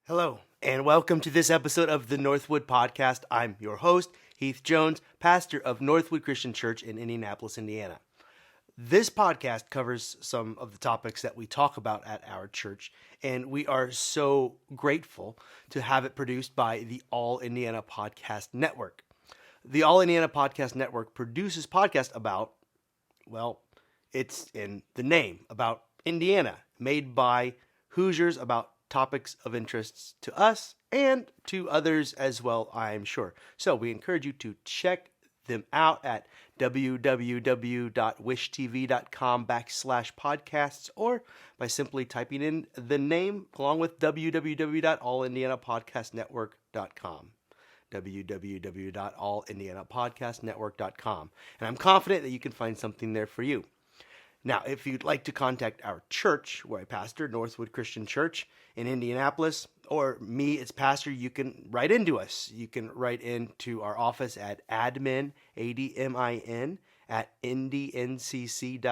Hello, and welcome to this episode of the Northwood Podcast. I'm your host, Heath Jones, pastor of Northwood Christian Church in Indianapolis, Indiana. This podcast covers some of the topics that we talk about at our church, and we are so grateful to have it produced by the All Indiana Podcast Network. The All Indiana Podcast Network produces podcasts about, well, it's in the name, about Indiana, made by Hoosiers about topics of interest to us and to others as well, I'm sure. So we encourage you to check them out at www.wishtv.com/podcasts or by simply typing in the name along with www.allindianapodcastnetwork.com www.allindianapodcastnetwork.com. And I'm confident that you can find something there for you. Now, if you'd like to contact our church, where I pastor, Northwood Christian Church in Indianapolis, or me as pastor, you can write into us. You can write into our office at admin, ADMIN, at indncc.org.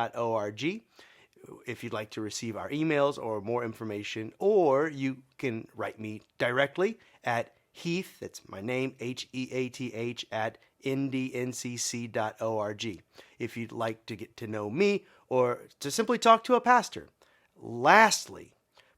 If you'd like to receive our emails or more information, or you can write me directly at Heath, that's my name, HEATH, at ndncc.org. If you'd like to get to know me or to simply talk to a pastor. Lastly,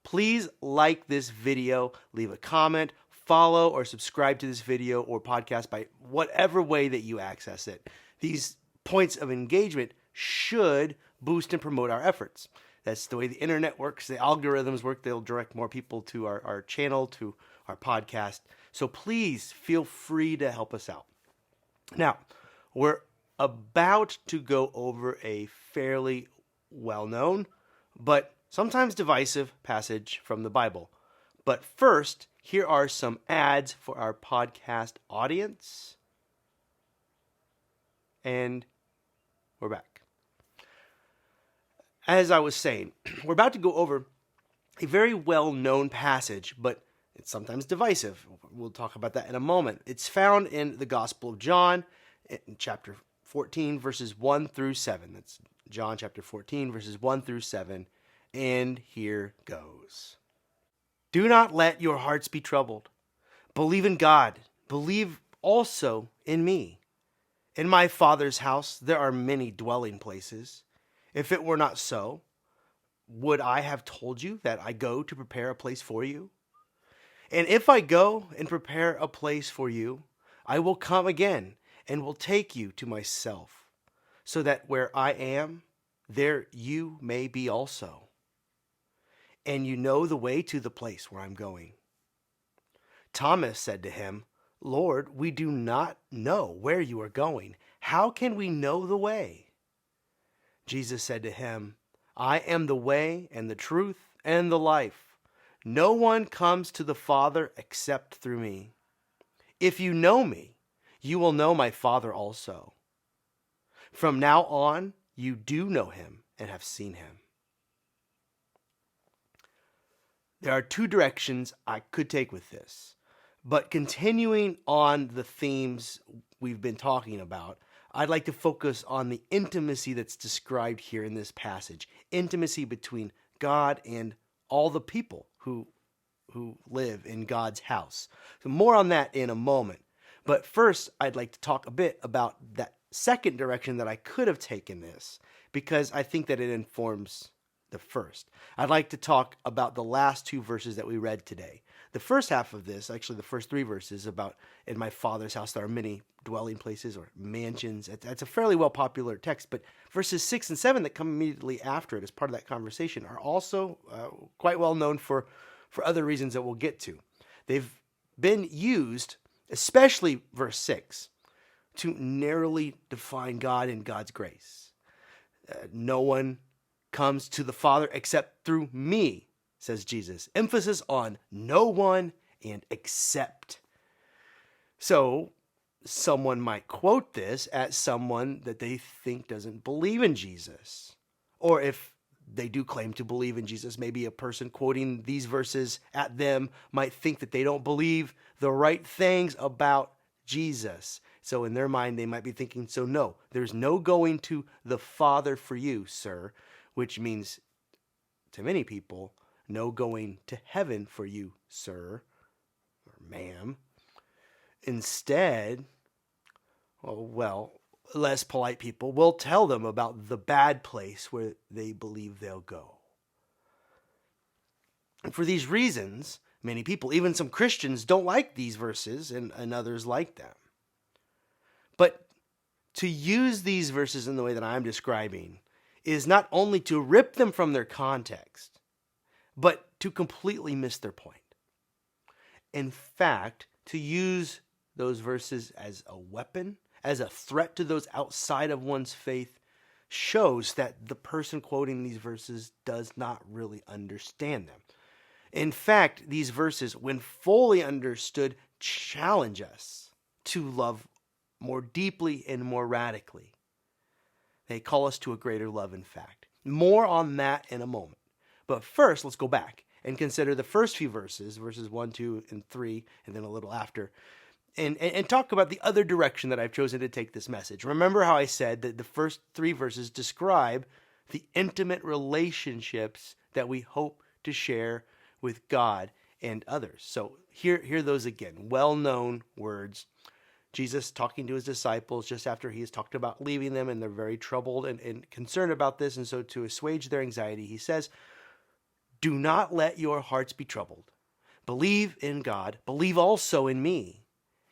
please like this video, leave a comment, follow or subscribe to this video or podcast by whatever way that you access it. These points of engagement should boost and promote our efforts. That's the way the internet works. The algorithms work. They'll direct more people to our channel, to our podcast. So please feel free to help us out. Now, we're about to go over a fairly well-known, but sometimes divisive passage from the Bible. But first, here are some ads for our podcast audience. And we're back. As I was saying, we're about to go over a very well-known passage, but it's sometimes divisive. We'll talk about that in a moment. It's found in the Gospel of John, in chapter 14, verses 1 through 7. That's John chapter 14, verses 1 through 7. And here goes. Do not let your hearts be troubled. Believe in God. Believe also in me. In my Father's house there are many dwelling places. If it were not so, would I have told you that I go to prepare a place for you? And if I go and prepare a place for you, I will come again and will take you to myself, so that where I am, there you may be also. And you know the way to the place where I'm going. Thomas said to him, Lord, we do not know where you are going. How can we know the way? Jesus said to him, I am the way and the truth and the life. No one comes to the Father except through me. If you know me, you will know my Father also. From now on, you do know him and have seen him. There are two directions I could take with this, but continuing on the themes we've been talking about, I'd like to focus on the intimacy that's described here in this passage. Intimacy between God and all the people who live in God's house. So more on that in a moment. But first, I'd like to talk a bit about that second direction that I could have taken this, because I think that it informs the first. I'd like to talk about the last two verses that we read today. The first half of this, actually the first three verses, about in my Father's house there are many dwelling places or mansions. It's a fairly well popular text, but verses 6 and 7 that come immediately after it as part of that conversation are also quite well known for other reasons that we'll get to. They've been used, especially verse 6, to narrowly define God and God's grace. No one comes to the Father except through me, says Jesus. Emphasis on no one and except. So someone might quote this as someone that they think doesn't believe in Jesus. Or if they do claim to believe in Jesus, maybe a person quoting these verses at them might think that they don't believe the right things about Jesus. So in their mind, they might be thinking, so no, there's no going to the Father for you, sir, which means to many people, no going to heaven for you, sir or ma'am. Instead, less polite people will tell them about the bad place where they believe they'll go. And for these reasons, many people, even some Christians, don't like these verses and others like them. But to use these verses in the way that I'm describing is not only to rip them from their context, but to completely miss their point. In fact, to use those verses as a weapon, as a threat to those outside of one's faith, shows that the person quoting these verses does not really understand them. In fact, these verses, when fully understood, challenge us to love more deeply and more radically. They call us to a greater love, in fact. More on that in a moment. But first, let's go back and consider the first few verses 1, 2, and 3, and then a little after, and talk about the other direction that I've chosen to take this message. Remember how I said that the first 3 verses describe the intimate relationships that we hope to share with God and others. So hear those again. Well-known words. Jesus talking to his disciples just after he has talked about leaving them, and they're very troubled and concerned about this. And so to assuage their anxiety, he says, "Do not let your hearts be troubled. Believe in God. Believe also in me.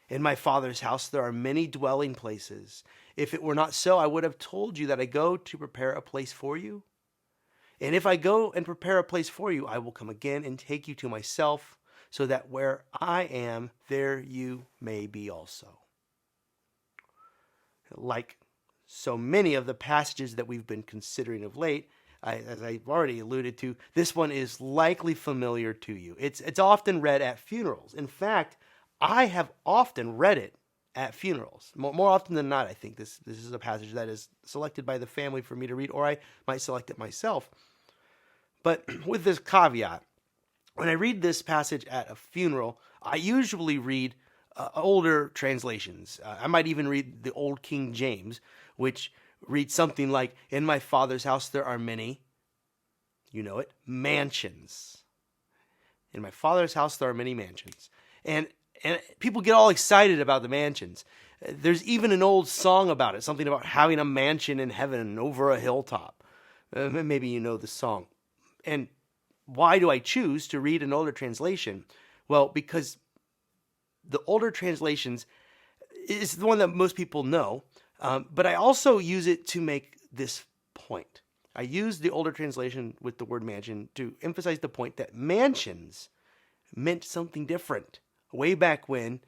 In my Father's house there are many dwelling places. If it were not so, I would have told you that I go to prepare a place for you. And if I go and prepare a place for you, I will come again and take you to myself, so that where I am, there you may be also." Like so many of the passages that we've been considering of late, as I've already alluded to, this one is likely familiar to you. It's often read at funerals. In fact, I have often read it at funerals. More often than not, I think this is a passage that is selected by the family for me to read, or I might select it myself. But with this caveat, when I read this passage at a funeral, I usually read older translations. I might even read the Old King James, which reads something like, "In my Father's house there are many," you know it, "mansions. In my Father's house there are many mansions." And people get all excited about the mansions. There's even an old song about it, something about having a mansion in heaven over a hilltop. Maybe you know the song. And why do I choose to read an older translation? Well, because the older translations is the one that most people know, but I also use it to make this point. I use the older translation with the word mansion to emphasize the point that mansions meant something different way back when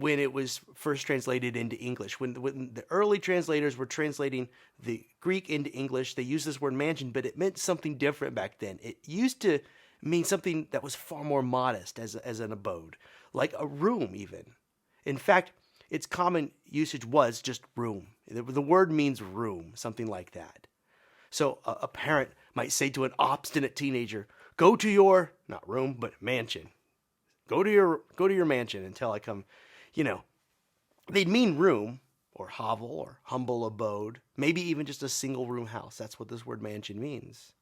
it was first translated into English. When the early translators were translating the Greek into English, they used this word mansion, but it meant something different back then. It used to mean something that was far more modest as an abode, like a room even. In fact, its common usage was just room. The word means room, something like that. So a parent might say to an obstinate teenager, "Go to your," not room, but mansion. Go to your mansion until I come. You know, they'd mean room or hovel or humble abode, maybe even just a single room house. That's what this word mansion means.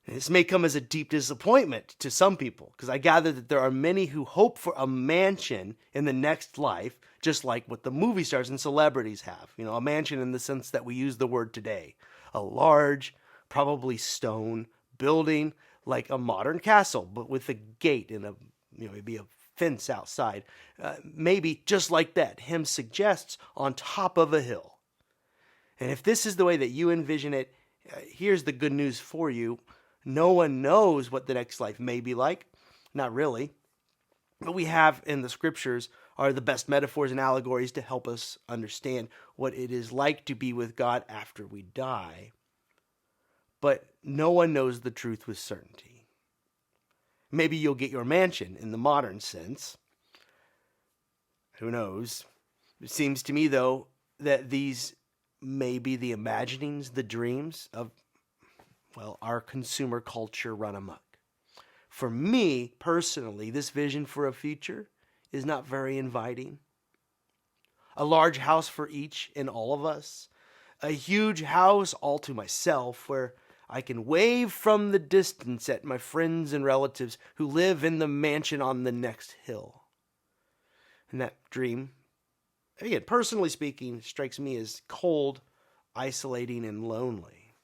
And this may come as a deep disappointment to some people, because I gather that there are many who hope for a mansion in the next life, just like what the movie stars and celebrities have. You know, a mansion in the sense that we use the word today. A large, probably stone building like a modern castle, but with a gate and maybe a fence outside. Maybe just like that, hymn suggests, on top of a hill. And if this is the way that you envision it, here's the good news for you. No one knows what the next life may be like. Not really. What we have in the scriptures are the best metaphors and allegories to help us understand what it is like to be with God after we die. But no one knows the truth with certainty. Maybe you'll get your mansion in the modern sense. Who knows? It seems to me, though, that these may be the imaginings, the dreams of, our consumer culture run amok. For me, personally, this vision for a future is not very inviting. A large house for each and all of us. A huge house all to myself where I can wave from the distance at my friends and relatives who live in the mansion on the next hill. And that dream, again, personally speaking, strikes me as cold, isolating, and lonely.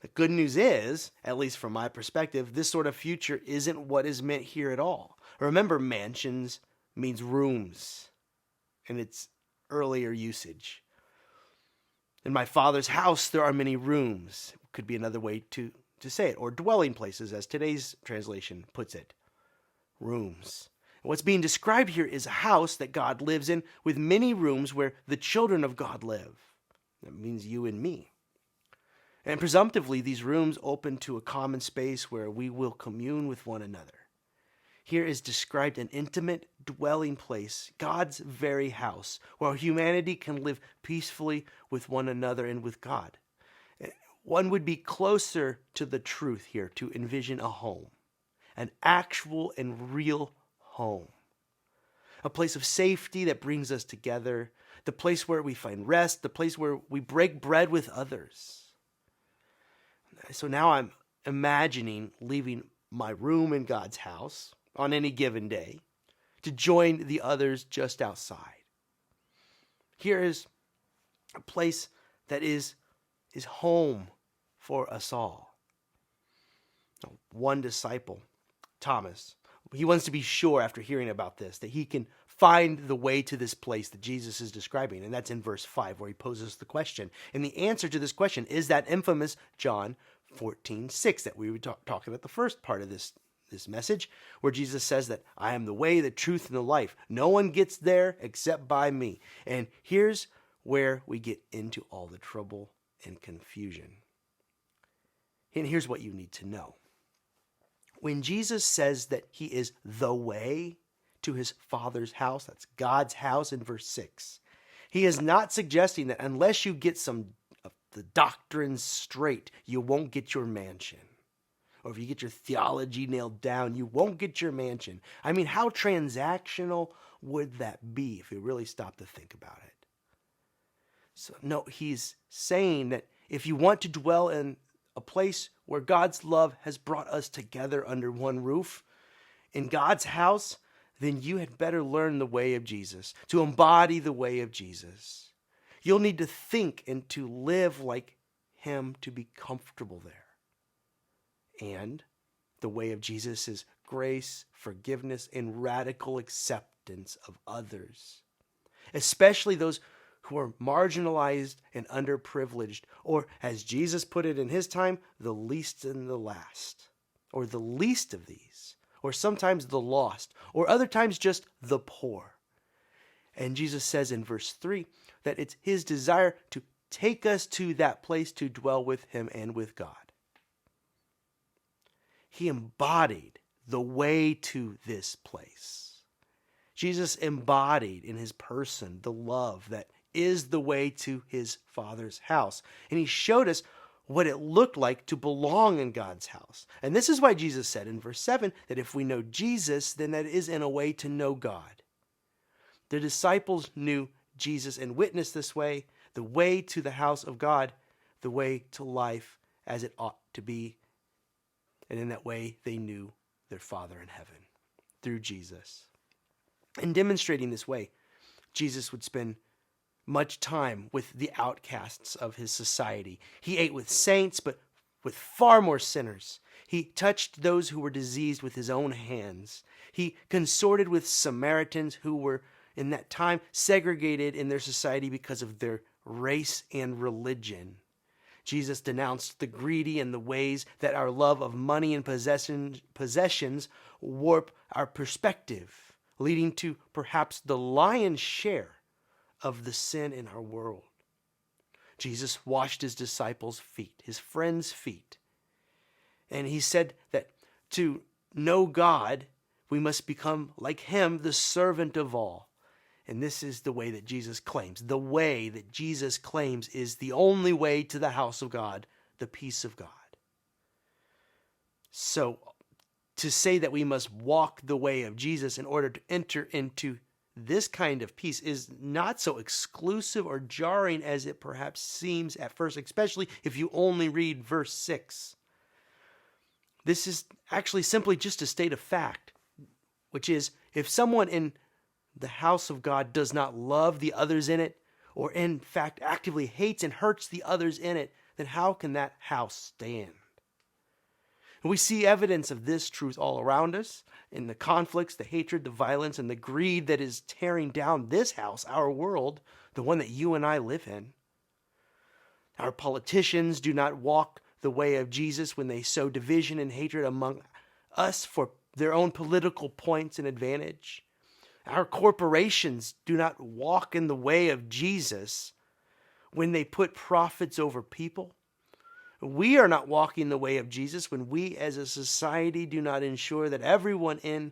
The good news is, at least from my perspective, this sort of future isn't what is meant here at all. Remember, mansions means rooms in its earlier usage. In my Father's house, there are many rooms. Could be another way to say it. Or dwelling places, as today's translation puts it. Rooms. And what's being described here is a house that God lives in with many rooms where the children of God live. That means you and me. And presumptively, these rooms open to a common space where we will commune with one another. Here is described an intimate dwelling place, God's very house, where humanity can live peacefully with one another and with God. One would be closer to the truth here to envision a home, an actual and real home, a place of safety that brings us together, the place where we find rest, the place where we break bread with others. So now I'm imagining leaving my room in God's house on any given day to join the others just outside. Here is a place that is home for us all. One disciple, Thomas, he wants to be sure after hearing about this that he can find the way to this place that Jesus is describing. And that's in verse 5 where he poses the question. And the answer to this question is that infamous John 14:6 that we were talking about the first part of this message, where Jesus says that I am the way, the truth, and the life. No one gets there except by me. And here's where we get into all the trouble and confusion. And here's what you need to know. When Jesus says that he is the way to his Father's house, that's God's house in verse 6, he is not suggesting that unless you get some of the doctrines straight, you won't get your mansion. Or if you get your theology nailed down, you won't get your mansion. I mean, how transactional would that be if you really stop to think about it? So, no, he's saying that if you want to dwell in a place where God's love has brought us together under one roof, in God's house, then you had better learn the way of Jesus, to embody the way of Jesus. You'll need to think and to live like him to be comfortable there. And the way of Jesus is grace, forgiveness, and radical acceptance of others, especially those who are marginalized and underprivileged, or as Jesus put it in his time, the least and the last, or the least of these, or sometimes the lost, or other times just the poor. And Jesus says in verse 3 that it's his desire to take us to that place to dwell with him and with God. He embodied the way to this place. Jesus embodied in his person the love that is the way to his Father's house. And he showed us what it looked like to belong in God's house. And this is why Jesus said in verse 7 that if we know Jesus, then that is in a way to know God. The disciples knew Jesus and witnessed this way, the way to the house of God, the way to life as it ought to be. And in that way, they knew their Father in heaven through Jesus. In demonstrating this way, Jesus would spend much time with the outcasts of his society. He ate with saints, but with far more sinners. He touched those who were diseased with his own hands. He consorted with Samaritans who were, in that time, segregated in their society because of their race and religion. Jesus denounced the greedy and the ways that our love of money and possessions warp our perspective, leading to perhaps the lion's share of the sin in our world. Jesus washed his disciples' feet, his friends' feet. And he said that to know God, we must become like him, the servant of all. And this is the way that Jesus claims. The way that Jesus claims is the only way to the house of God, the peace of God. So, to say that we must walk the way of Jesus in order to enter into this kind of peace is not so exclusive or jarring as it perhaps seems at first, especially if you only read verse 6. This is actually simply just a state of fact, which is if someone in the house of God does not love the others in it, or in fact actively hates and hurts the others in it, then how can that house stand? And we see evidence of this truth all around us in the conflicts, the hatred, the violence, and the greed that is tearing down this house, our world, the one that you and I live in. Our politicians do not walk the way of Jesus when they sow division and hatred among us for their own political points and advantage. Our corporations do not walk in the way of Jesus when they put profits over people. We are not walking the way of Jesus when we as a society do not ensure that everyone in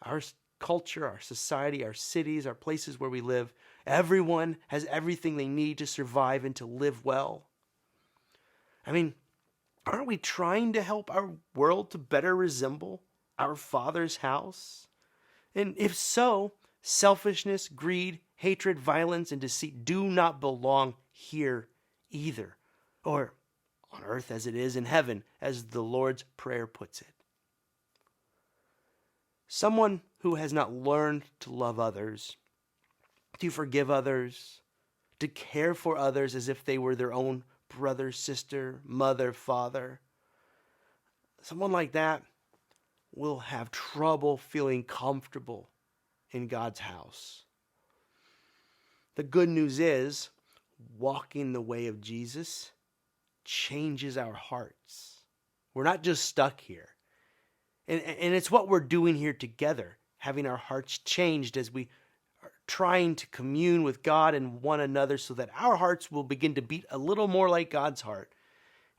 our culture, our society, our cities, our places where we live, everyone has everything they need to survive and to live well. I mean, aren't we trying to help our world to better resemble our Father's house? And if so, selfishness, greed, hatred, violence, and deceit do not belong here either, or on earth as it is in heaven, as the Lord's Prayer puts it. Someone who has not learned to love others, to forgive others, to care for others as if they were their own brother, sister, mother, father, someone like that will have trouble feeling comfortable in God's house. The good news is, walking the way of Jesus changes our hearts. We're not just stuck here. And it's what we're doing here together, having our hearts changed as we are trying to commune with God and one another so that our hearts will begin to beat a little more like God's heart.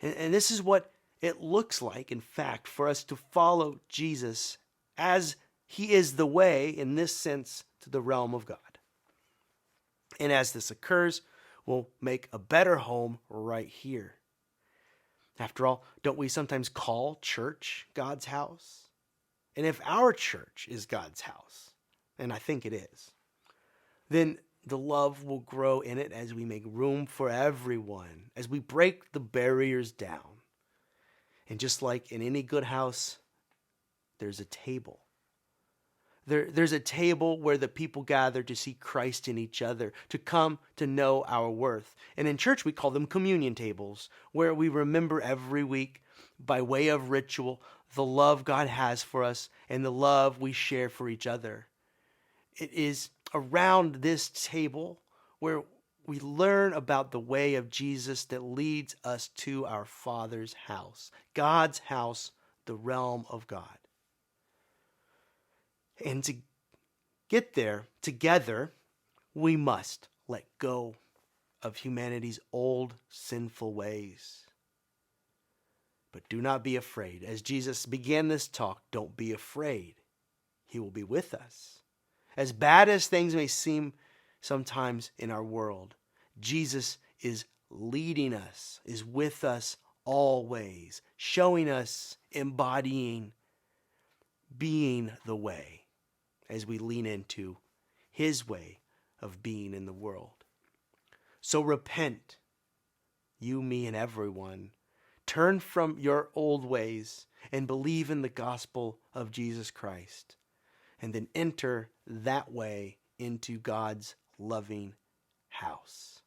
And this is what it looks like, in fact, for us to follow Jesus as he is the way, in this sense, to the realm of God. And as this occurs, we'll make a better home right here. After all, don't we sometimes call church God's house? And if our church is God's house, and I think it is, then the love will grow in it as we make room for everyone, as we break the barriers down. And just like in any good house, there's a table. There's a table where the people gather to see Christ in each other, to come to know our worth. And in church, we call them communion tables, where we remember every week, by way of ritual, the love God has for us and the love we share for each other. It is around this table where we learn about the way of Jesus that leads us to our Father's house, God's house, the realm of God. And to get there together, we must let go of humanity's old sinful ways. But do not be afraid. As Jesus began this talk, don't be afraid. He will be with us. As bad as things may seem sometimes in our world, Jesus is leading us, is with us always, showing us, embodying, being the way as we lean into his way of being in the world. So repent, you, me, and everyone. Turn from your old ways and believe in the gospel of Jesus Christ, and then enter that way into God's loving house.